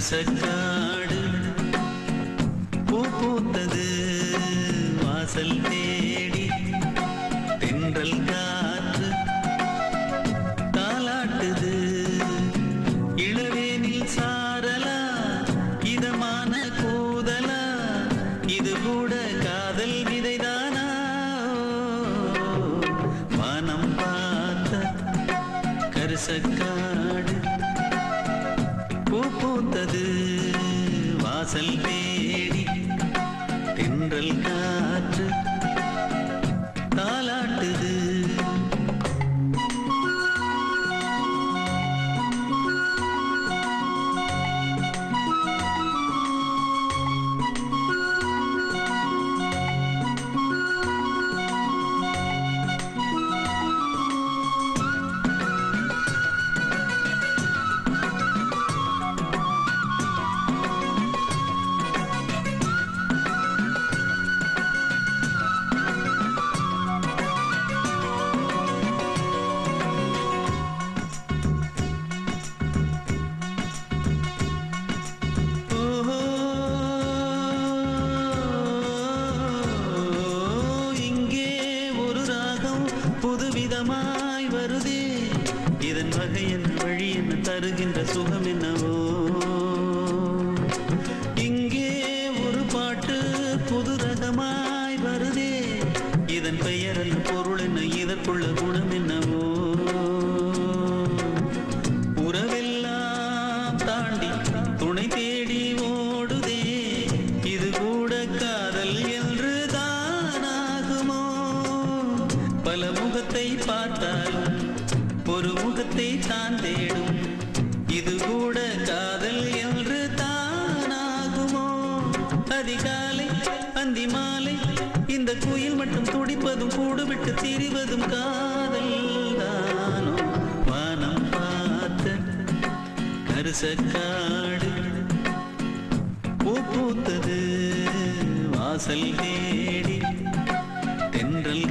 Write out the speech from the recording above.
கரிசக்காடு பூ பூத்தது வாசல் தேடி தென்றல் காற்று தாலாட்டுது இளவேனில் சாரலா இதமான கூதலா இது கூட காதல் விதைதானா வானம் பார்த்த கரிசக்காடு பூ பூத்தது வாசல் தேடி தென்றல் காற்று தாலாட்டுது புதுவிதமாய் வருதே இதன் வகை என்ன வழி என்ன தருகின்ற சுகம் என்னவோ இங்கே ஒரு பாட்டு புது ரகமாய் வருதே இதன் பெயர் என்ன பொருள் என்ன இதற்குள்ள குணம் என்னவோ உறவெல்லாம் தாண்டி துணை தேடி ஓடுதே இது கூட காதல் என்று பல முகத்தை பார்த்தாலும் ஒரு முகத்தை தான் தேடும் இது கூட காதல் என்று தானாகுமோ அதிகாலை அந்தி மாலை இந்த குயில் மட்டும் துடிப்பதும் கூடுவிட்டு திரிவதும் காதல் தானோ வானம் பார்த்த கரிசக்காடு பூ பூத்தது வாசல் தேடி தென்றல்